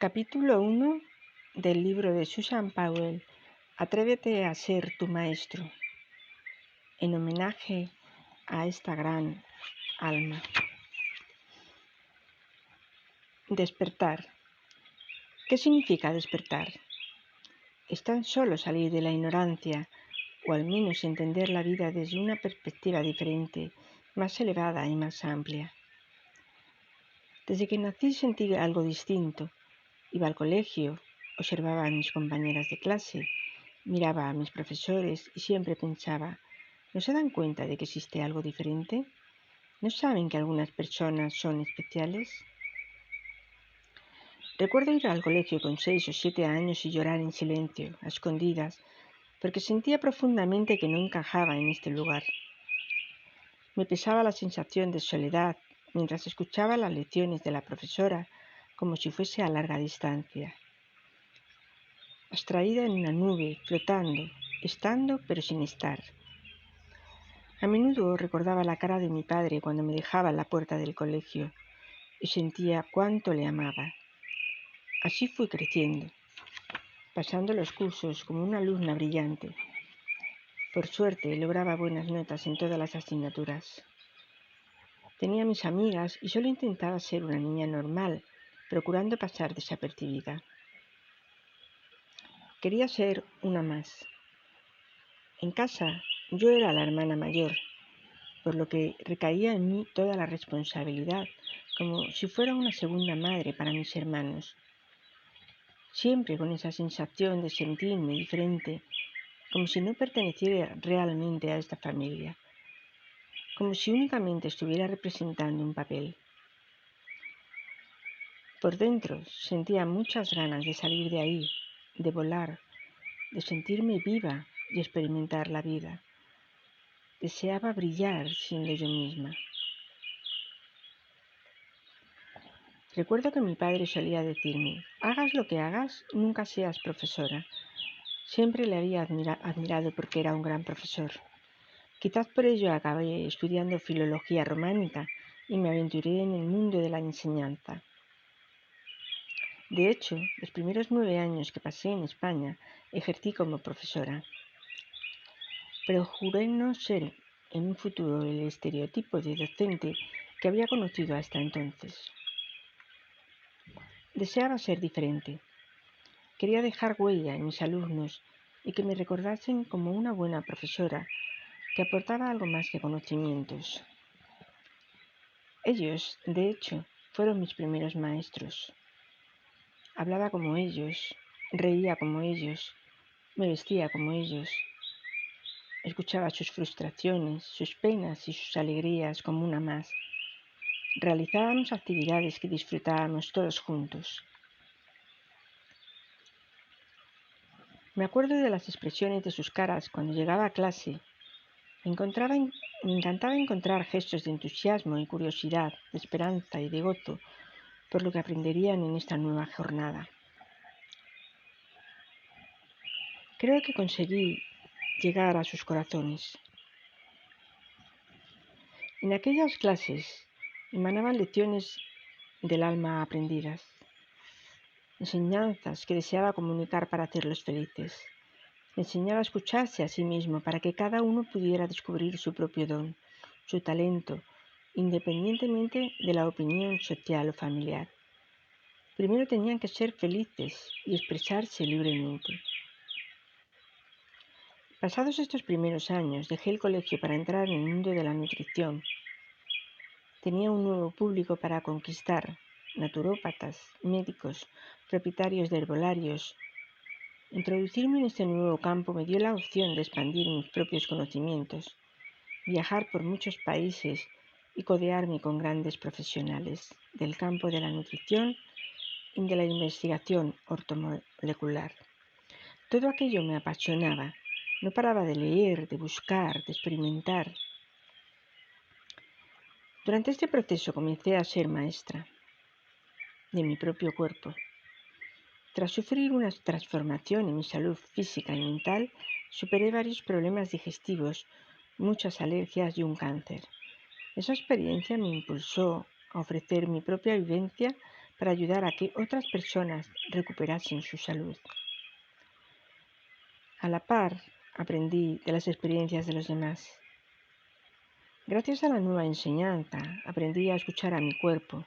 Capítulo 1 del libro de Susan Powell, Atrévete a ser tu maestro, en homenaje a esta gran alma. Despertar. ¿Qué significa despertar? Es tan solo salir de la ignorancia, o al menos entender la vida desde una perspectiva diferente, más elevada y más amplia. Desde que nací sentí algo distinto. Iba al colegio, observaba a mis compañeras de clase, miraba a mis profesores y siempre pensaba, ¿no se dan cuenta de que existe algo diferente? ¿No saben que algunas personas son especiales? Recuerdo ir al colegio con 6 o 7 años y llorar en silencio, a escondidas, porque sentía profundamente que no encajaba en este lugar. Me pesaba la sensación de soledad mientras escuchaba las lecciones de la profesora como si fuese a larga distancia. Abstraída en una nube, flotando, estando pero sin estar. A menudo recordaba la cara de mi padre cuando me dejaba en la puerta del colegio y sentía cuánto le amaba. Así fui creciendo, pasando los cursos como una alumna brillante. Por suerte lograba buenas notas en todas las asignaturas. Tenía mis amigas y solo intentaba ser una niña normal, procurando pasar desapercibida. Quería ser una más. En casa yo era la hermana mayor, por lo que recaía en mí toda la responsabilidad, como si fuera una segunda madre para mis hermanos. Siempre con esa sensación de sentirme diferente, como si no perteneciera realmente a esta familia, como si únicamente estuviera representando un papel. Por dentro sentía muchas ganas de salir de ahí, de volar, de sentirme viva y experimentar la vida. Deseaba brillar siendo yo misma. Recuerdo que mi padre solía decirme, hagas lo que hagas, nunca seas profesora. Siempre le había admirado porque era un gran profesor. Quizás por ello acabé estudiando filología románica y me aventuré en el mundo de la enseñanza. De hecho, los primeros 9 años que pasé en España ejercí como profesora. Pero juré no ser en un futuro el estereotipo de docente que había conocido hasta entonces. Deseaba ser diferente. Quería dejar huella en mis alumnos y que me recordasen como una buena profesora que aportaba algo más que conocimientos. Ellos, de hecho, fueron mis primeros maestros. Hablaba como ellos, reía como ellos, me vestía como ellos. Escuchaba sus frustraciones, sus penas y sus alegrías como una más. Realizábamos actividades que disfrutábamos todos juntos. Me acuerdo de las expresiones de sus caras cuando llegaba a clase. Me encantaba encontrar gestos de entusiasmo y curiosidad, de esperanza y de gozo por lo que aprenderían en esta nueva jornada. Creo que conseguí llegar a sus corazones. En aquellas clases emanaban lecciones del alma aprendidas, enseñanzas que deseaba comunicar para hacerlos felices. Me enseñaba a escucharse a sí mismo para que cada uno pudiera descubrir su propio don, su talento, independientemente de la opinión social o familiar. Primero tenían que ser felices y expresarse libremente. Pasados estos primeros años, dejé el colegio para entrar en el mundo de la nutrición. Tenía un nuevo público para conquistar: naturópatas, médicos, propietarios de herbolarios. Introducirme en este nuevo campo me dio la opción de expandir mis propios conocimientos, viajar por muchos países y codearme con grandes profesionales del campo de la nutrición y de la investigación ortomolecular. Todo aquello me apasionaba. No paraba de leer, de buscar, de experimentar. Durante este proceso comencé a ser maestra de mi propio cuerpo. Tras sufrir una transformación en mi salud física y mental, superé varios problemas digestivos, muchas alergias y un cáncer. Esa experiencia me impulsó a ofrecer mi propia vivencia para ayudar a que otras personas recuperasen su salud. A la par, aprendí de las experiencias de los demás. Gracias a la nueva enseñanza, aprendí a escuchar a mi cuerpo,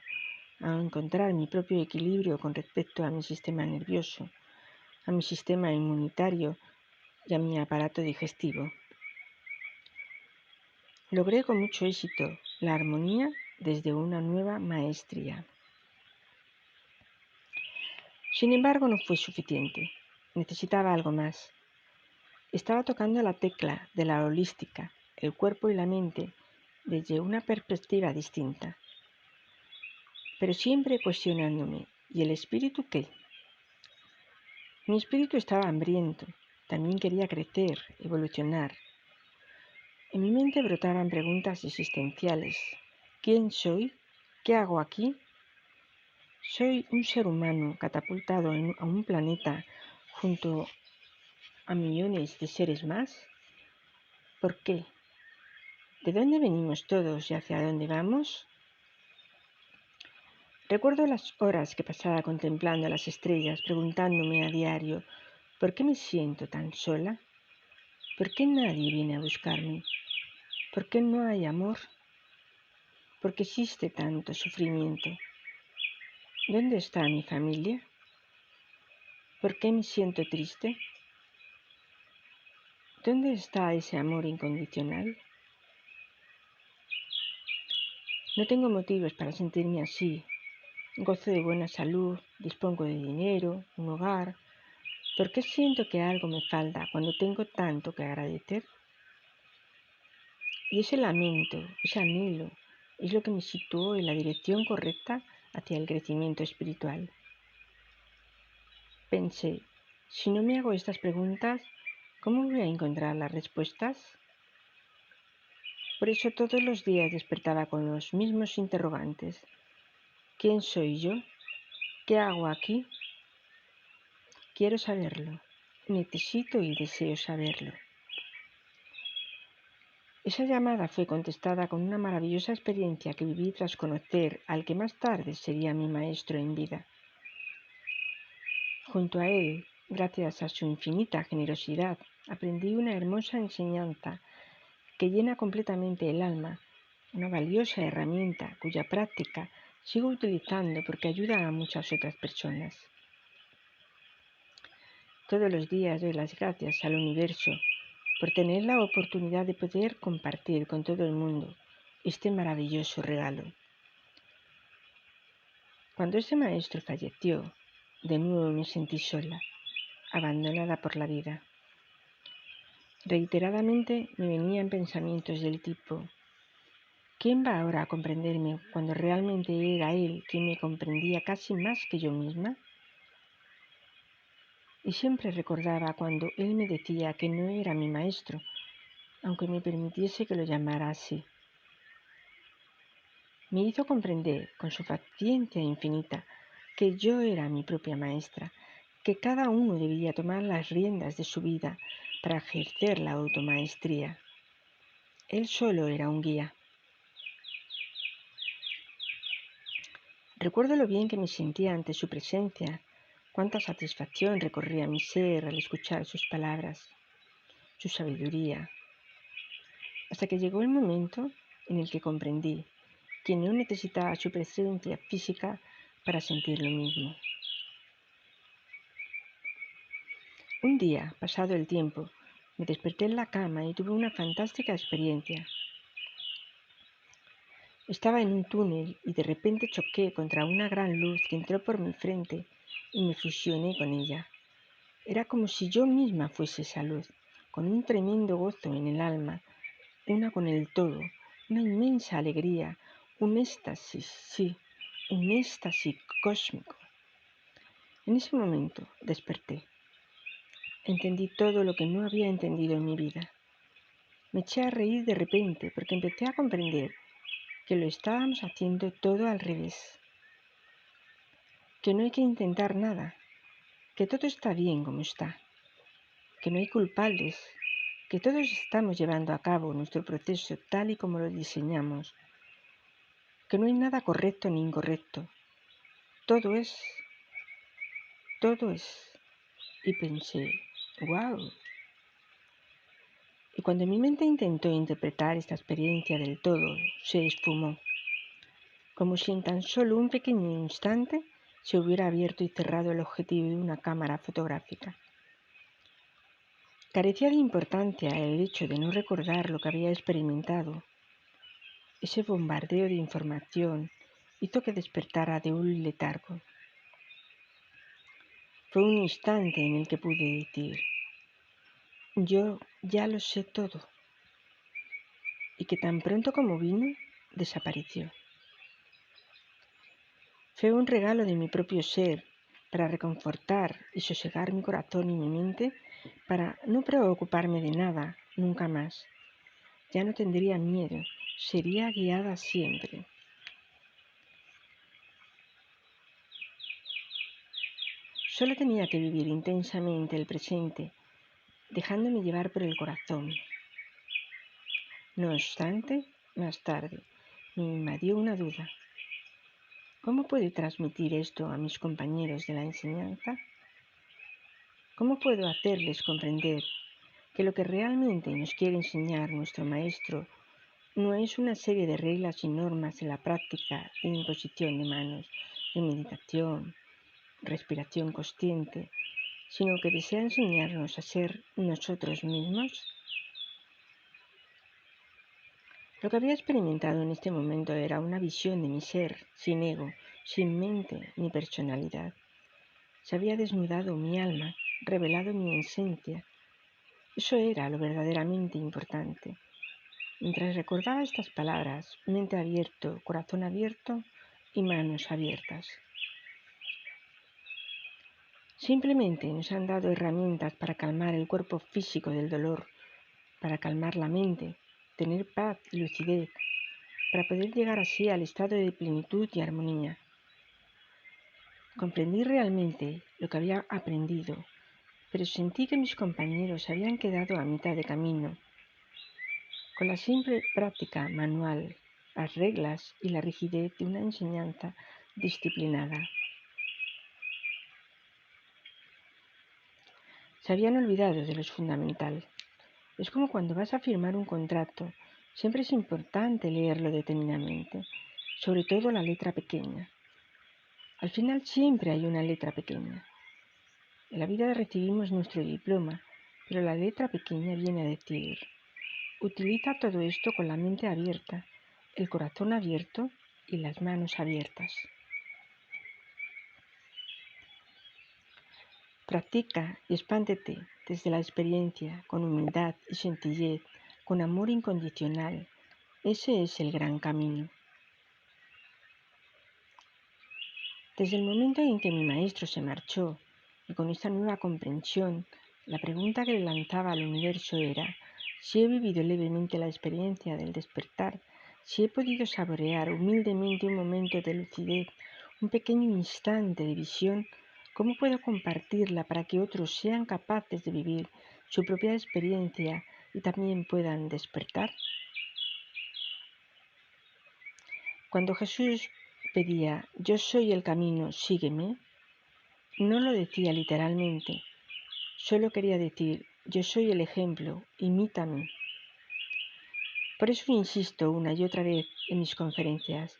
a encontrar mi propio equilibrio con respecto a mi sistema nervioso, a mi sistema inmunitario y a mi aparato digestivo. Logré con mucho éxito la armonía desde una nueva maestría. Sin embargo, no fue suficiente. Necesitaba algo más. Estaba tocando la tecla de la holística, el cuerpo y la mente, desde una perspectiva distinta. Pero siempre cuestionándome, ¿y el espíritu qué? Mi espíritu estaba hambriento, también quería crecer, evolucionar. En mi mente brotaban preguntas existenciales. ¿Quién soy? ¿Qué hago aquí? ¿Soy un ser humano catapultado a un planeta junto a millones de seres más? ¿Por qué? ¿De dónde venimos todos y hacia dónde vamos? Recuerdo las horas que pasaba contemplando las estrellas, preguntándome a diario, ¿por qué me siento tan sola? ¿Por qué nadie viene a buscarme? ¿Por qué no hay amor? ¿Por qué existe tanto sufrimiento? ¿Dónde está mi familia? ¿Por qué me siento triste? ¿Dónde está ese amor incondicional? No tengo motivos para sentirme así. Gozo de buena salud, dispongo de dinero, un hogar. ¿Por qué siento que algo me falta cuando tengo tanto que agradecer? Y ese lamento, ese anhelo, es lo que me situó en la dirección correcta hacia el crecimiento espiritual. Pensé, si no me hago estas preguntas, ¿cómo voy a encontrar las respuestas? Por eso todos los días despertaba con los mismos interrogantes. ¿Quién soy yo? ¿Qué hago aquí? Quiero saberlo. Necesito y deseo saberlo. Esa llamada fue contestada con una maravillosa experiencia que viví tras conocer al que más tarde sería mi maestro en vida. Junto a él, gracias a su infinita generosidad, aprendí una hermosa enseñanza que llena completamente el alma, una valiosa herramienta cuya práctica sigo utilizando porque ayuda a muchas otras personas. Todos los días doy las gracias al universo por tener la oportunidad de poder compartir con todo el mundo este maravilloso regalo. Cuando ese maestro falleció, de nuevo me sentí sola, abandonada por la vida. Reiteradamente me venían pensamientos del tipo: ¿quién va ahora a comprenderme cuando realmente era él quien me comprendía casi más que yo misma? Y siempre recordaba cuando él me decía que no era mi maestro, aunque me permitiese que lo llamara así. Me hizo comprender, con su paciencia infinita, que yo era mi propia maestra, que cada uno debía tomar las riendas de su vida para ejercer la automaestría. Él solo era un guía. Recuerdo lo bien que me sentía ante su presencia, cuánta satisfacción recorría mi ser al escuchar sus palabras, su sabiduría, hasta que llegó el momento en el que comprendí que no necesitaba su presencia física para sentir lo mismo. Un día, pasado el tiempo, me desperté en la cama y tuve una fantástica experiencia. Estaba en un túnel y de repente choqué contra una gran luz que entró por mi frente y me fusioné con ella. Era como si yo misma fuese esa luz, con un tremendo gozo en el alma, una con el todo, una inmensa alegría, un éxtasis, sí, un éxtasis cósmico. En ese momento desperté. Entendí todo lo que no había entendido en mi vida. Me eché a reír de repente porque empecé a comprender que lo estábamos haciendo todo al revés, que no hay que intentar nada, que todo está bien como está, que no hay culpables, que todos estamos llevando a cabo nuestro proceso tal y como lo diseñamos, que no hay nada correcto ni incorrecto, todo es, todo es. Y pensé, wow. Y cuando mi mente intentó interpretar esta experiencia del todo, se esfumó, como si en tan solo un pequeño instante se hubiera abierto y cerrado el objetivo de una cámara fotográfica. Carecía de importancia el hecho de no recordar lo que había experimentado. Ese bombardeo de información hizo que despertara de un letargo. Fue un instante en el que pude decir, yo ya lo sé todo, y que tan pronto como vino, desapareció. Fue un regalo de mi propio ser para reconfortar y sosegar mi corazón y mi mente, para no preocuparme de nada nunca más. Ya no tendría miedo, sería guiada siempre. Solo tenía que vivir intensamente el presente, dejándome llevar por el corazón. No obstante, más tarde me invadió una duda. ¿Cómo puedo transmitir esto a mis compañeros de la enseñanza? ¿Cómo puedo hacerles comprender que lo que realmente nos quiere enseñar nuestro maestro no es una serie de reglas y normas en la práctica de imposición de manos, de meditación, respiración consciente, sino que desea enseñarnos a ser nosotros mismos? Lo que había experimentado en este momento era una visión de mi ser, sin ego, sin mente ni personalidad. Se había desnudado mi alma, revelado mi esencia. Eso era lo verdaderamente importante. Mientras recordaba estas palabras, mente abierto, corazón abierto y manos abiertas. Simplemente nos han dado herramientas para calmar el cuerpo físico del dolor, para calmar la mente, tener paz y lucidez, para poder llegar así al estado de plenitud y armonía. Comprendí realmente lo que había aprendido, pero sentí que mis compañeros se habían quedado a mitad de camino. Con la simple práctica manual, las reglas y la rigidez de una enseñanza disciplinada. Se habían olvidado de lo fundamental. Es como cuando vas a firmar un contrato. Siempre es importante leerlo detenidamente, sobre todo la letra pequeña. Al final siempre hay una letra pequeña. En la vida recibimos nuestro diploma, pero la letra pequeña viene a decir, utiliza todo esto con la mente abierta, el corazón abierto y las manos abiertas. Practica y expándete desde la experiencia, con humildad y sencillez, con amor incondicional. Ese es el gran camino. Desde el momento en que mi maestro se marchó, y con esta nueva comprensión, la pregunta que le lanzaba al universo era, si he vivido levemente la experiencia del despertar, si he podido saborear humildemente un momento de lucidez, un pequeño instante de visión, ¿cómo puedo compartirla para que otros sean capaces de vivir su propia experiencia y también puedan despertar? Cuando Jesús pedía, yo soy el camino, sígueme, no lo decía literalmente, solo quería decir, yo soy el ejemplo, imítame. Por eso insisto una y otra vez en mis conferencias,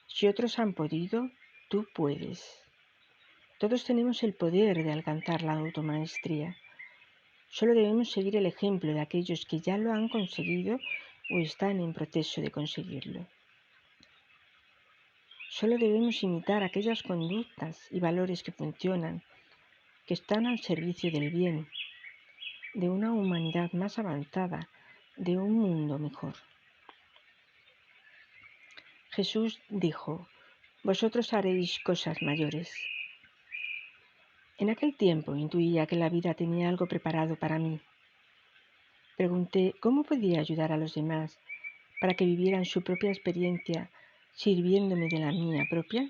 si otros han podido, tú puedes. Todos tenemos el poder de alcanzar la automaestría. Solo debemos seguir el ejemplo de aquellos que ya lo han conseguido o están en proceso de conseguirlo. Solo debemos imitar aquellas conductas y valores que funcionan, que están al servicio del bien, de una humanidad más avanzada, de un mundo mejor. Jesús dijo, vosotros haréis cosas mayores. En aquel tiempo intuía que la vida tenía algo preparado para mí. Pregunté cómo podía ayudar a los demás para que vivieran su propia experiencia sirviéndome de la mía propia.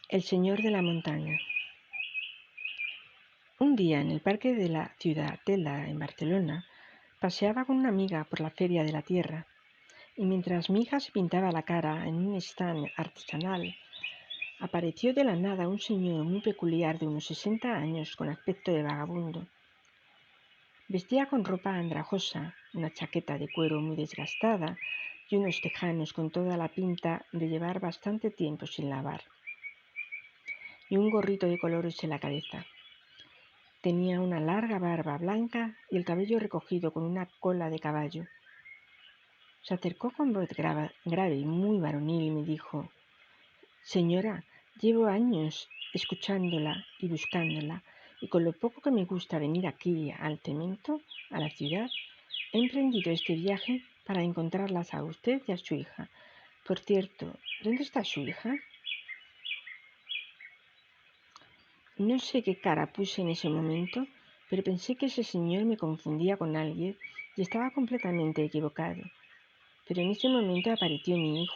El Señor de la Montaña. Un día en el parque de la Ciudadela en Barcelona, paseaba con una amiga por la Feria de la Tierra. y mientras mi hija se pintaba la cara en un stand artesanal, apareció de la nada un señor muy peculiar de unos 60 años con aspecto de vagabundo. Vestía con ropa andrajosa, una chaqueta de cuero muy desgastada y unos tejanos con toda la pinta de llevar bastante tiempo sin lavar, y un gorrito de colores en la cabeza. Tenía una larga barba blanca y el cabello recogido con una cola de caballo. Se acercó con voz grave y muy varonil y me dijo: «Señora, llevo años escuchándola y buscándola, y con lo poco que me gusta venir aquí al cemento, a la ciudad, he emprendido este viaje para encontrarlas a usted y a su hija. Por cierto, ¿dónde está su hija?». No sé qué cara puse en ese momento, pero pensé que ese señor me confundía con alguien y estaba completamente equivocado. Pero en ese momento apareció mi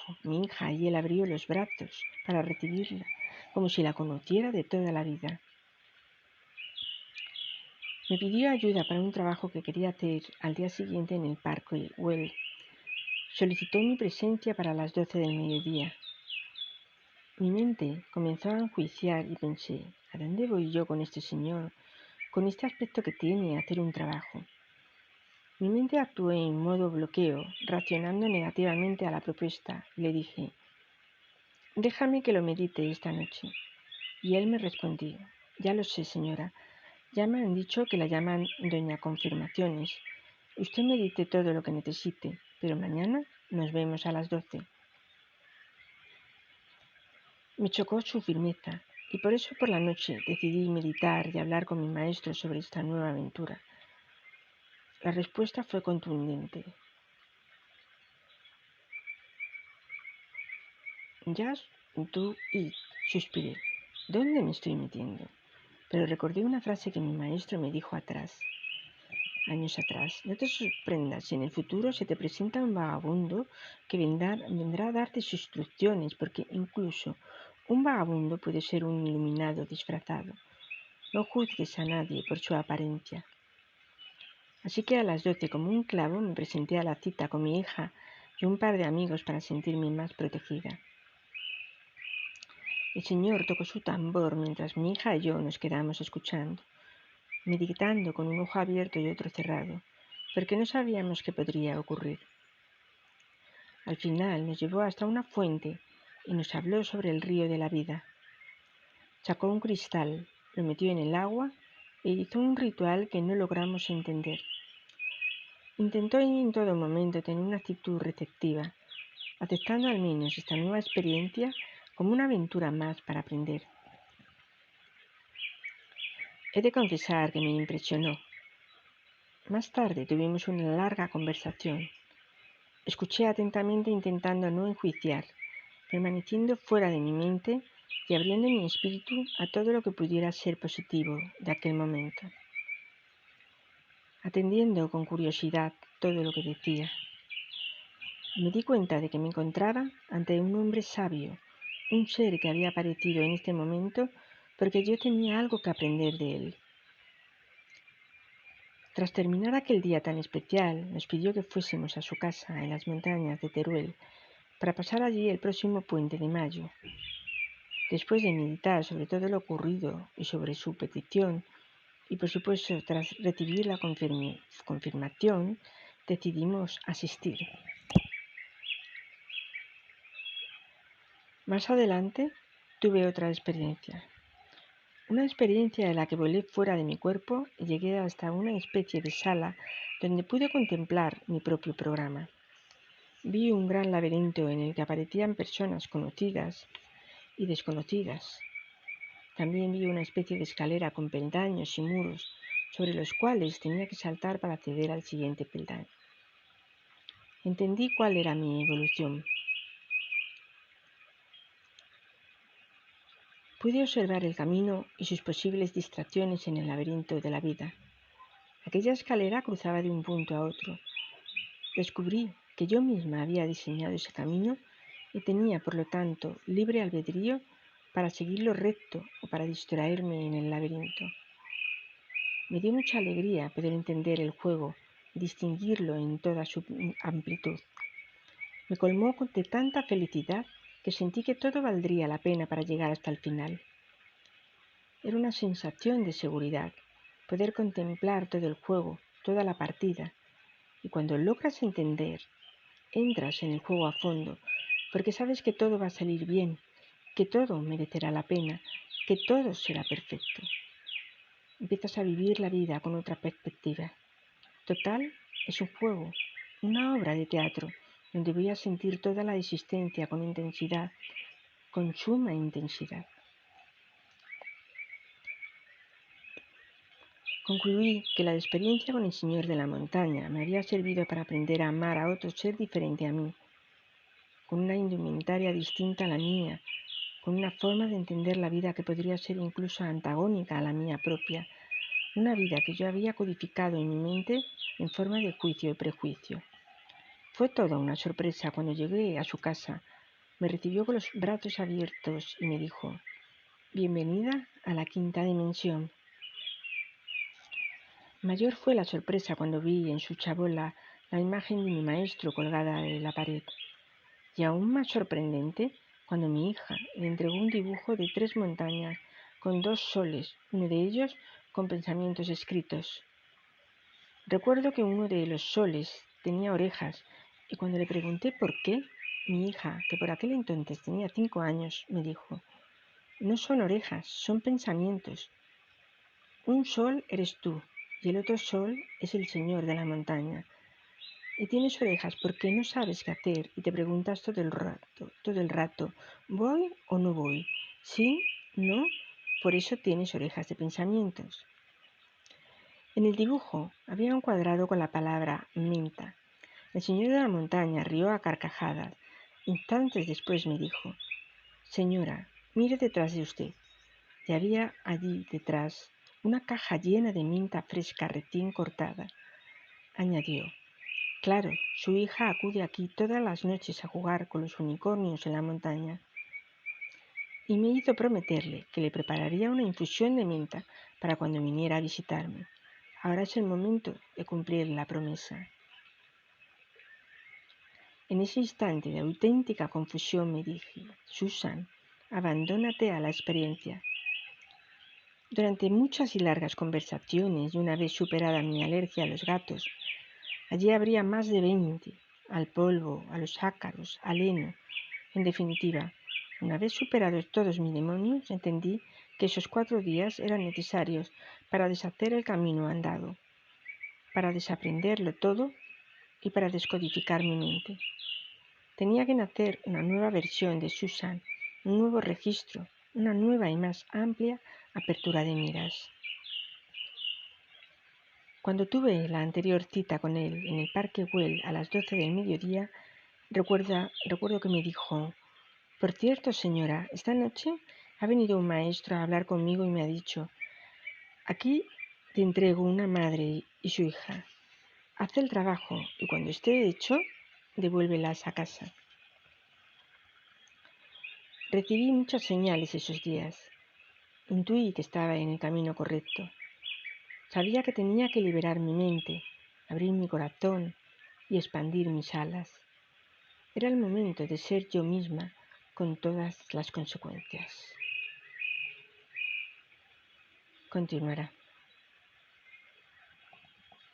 hija, y él abrió los brazos para recibirla, como si la conociera de toda la vida. Me pidió ayuda para un trabajo que quería hacer al día siguiente en el Parque Güell. Solicitó mi presencia para las 12 del mediodía. Mi mente comenzó a enjuiciar y pensé: ¿a dónde voy yo con este señor, con este aspecto que tiene, a hacer un trabajo? Mi mente actuó en modo bloqueo, reaccionando negativamente a la propuesta, y le dije: «Déjame que lo medite esta noche». Y él me respondió: «Ya lo sé, señora. Ya me han dicho que la llaman Doña Confirmaciones. Usted medite todo lo que necesite, pero mañana nos vemos a las 12». Me chocó su firmeza, y por eso por la noche decidí meditar y hablar con mi maestro sobre esta nueva aventura. La respuesta fue contundente: «Just do it». Suspiré. ¿Dónde me estoy metiendo? Pero recordé una frase que mi maestro me dijo años atrás: «No te sorprendas si en el futuro se te presenta un vagabundo que vendrá a darte sus instrucciones, porque incluso un vagabundo puede ser un iluminado disfrazado. No juzgues a nadie por su apariencia». Así que a las 12, como un clavo, me presenté a la cita con mi hija y un par de amigos para sentirme más protegida. El señor tocó su tambor mientras mi hija y yo nos quedamos escuchando, meditando con un ojo abierto y otro cerrado, porque no sabíamos qué podría ocurrir. Al final nos llevó hasta una fuente y nos habló sobre el río de la vida. Sacó un cristal, lo metió en el agua e hizo un ritual que no logramos entender. Intentó en todo momento tener una actitud receptiva, aceptando al menos esta nueva experiencia como una aventura más para aprender. He de confesar que me impresionó. Más tarde tuvimos una larga conversación. Escuché atentamente intentando no enjuiciar, permaneciendo fuera de mi mente y abriendo mi espíritu a todo lo que pudiera ser positivo de aquel momento, atendiendo con curiosidad todo lo que decía. Me di cuenta de que me encontraba ante un hombre sabio, un ser que había aparecido en este momento porque yo tenía algo que aprender de él. Tras terminar aquel día tan especial, nos pidió que fuésemos a su casa en las montañas de Teruel para pasar allí el próximo puente de mayo. Después de meditar sobre todo lo ocurrido y sobre su petición, y por supuesto tras recibir la confirmación, decidimos asistir. Más adelante tuve otra experiencia. Una experiencia en la que volé fuera de mi cuerpo y llegué hasta una especie de sala donde pude contemplar mi propio programa. Vi un gran laberinto en el que aparecían personas conocidas y desconocidas. También vi una especie de escalera con peldaños y muros sobre los cuales tenía que saltar para acceder al siguiente peldaño. Entendí cuál era mi evolución. Pude observar el camino y sus posibles distracciones en el laberinto de la vida. Aquella escalera cruzaba de un punto a otro. Descubrí que yo misma había diseñado ese camino y tenía, por lo tanto, libre albedrío para seguirlo recto o para distraerme en el laberinto. Me dio mucha alegría poder entender el juego y distinguirlo en toda su amplitud. Me colmó de tanta felicidad que sentí que todo valdría la pena para llegar hasta el final. Era una sensación de seguridad, poder contemplar todo el juego, toda la partida, y cuando logras entender, entras en el juego a fondo, porque sabes que todo va a salir bien, que todo merecerá la pena, que todo será perfecto. Empiezas a vivir la vida con otra perspectiva. Total, es un juego, una obra de teatro, donde voy a sentir toda la existencia con intensidad, con suma intensidad. Concluí que la experiencia con el Señor de la Montaña me había servido para aprender a amar a otro ser diferente a mí, con una indumentaria distinta a la mía, con una forma de entender la vida que podría ser incluso antagónica a la mía propia, una vida que yo había codificado en mi mente en forma de juicio y prejuicio. Fue toda una sorpresa cuando llegué a su casa. Me recibió con los brazos abiertos y me dijo: «Bienvenida a la quinta dimensión». Mayor fue la sorpresa cuando vi en su chabola la imagen de mi maestro colgada en la pared. Y aún más sorprendente cuando mi hija le entregó un dibujo de 3 montañas con 2 soles, uno de ellos con pensamientos escritos. Recuerdo que uno de los soles tenía orejas y cuando le pregunté por qué, mi hija, que por aquel entonces tenía 5 años, me dijo: «No son orejas, son pensamientos. Un sol eres tú y el otro sol es el Señor de la montaña. Y tienes orejas porque no sabes qué hacer y te preguntas todo el rato, ¿voy o no voy? ¿Sí? ¿No? Por eso tienes orejas de pensamientos». En el dibujo había un cuadrado con la palabra menta. El Señor de la montaña rió a carcajadas. Instantes después me dijo: «Señora, mire detrás de usted». Y había allí detrás una caja llena de menta fresca recién cortada. Añadió: «Claro, su hija acude aquí todas las noches a jugar con los unicornios en la montaña». Y me hizo prometerle que le prepararía una infusión de menta para cuando viniera a visitarme. Ahora es el momento de cumplir la promesa. En ese instante de auténtica confusión me dije: «Susan, abandónate a la experiencia». Durante muchas y largas conversaciones, y una vez superada mi alergia a los gatos, allí habría más de 20, al polvo, a los ácaros, al heno. En definitiva, una vez superados todos mis demonios, entendí que esos 4 días eran necesarios para deshacer el camino andado, para desaprenderlo todo y para descodificar mi mente. Tenía que nacer una nueva versión de Susan, un nuevo registro, una nueva y más amplia apertura de miras. Cuando tuve la anterior cita con él en el Parque Güell a las 12 del mediodía, recuerdo que me dijo: «Por cierto, señora, esta noche ha venido un maestro a hablar conmigo y me ha dicho: aquí te entrego una madre y su hija. Haz el trabajo y cuando esté hecho, devuélvelas a casa». Recibí muchas señales esos días. Intuí que estaba en el camino correcto. Sabía que tenía que liberar mi mente, abrir mi corazón y expandir mis alas. Era el momento de ser yo misma con todas las consecuencias. Continuará.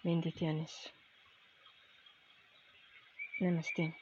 Bendiciones. Namaste.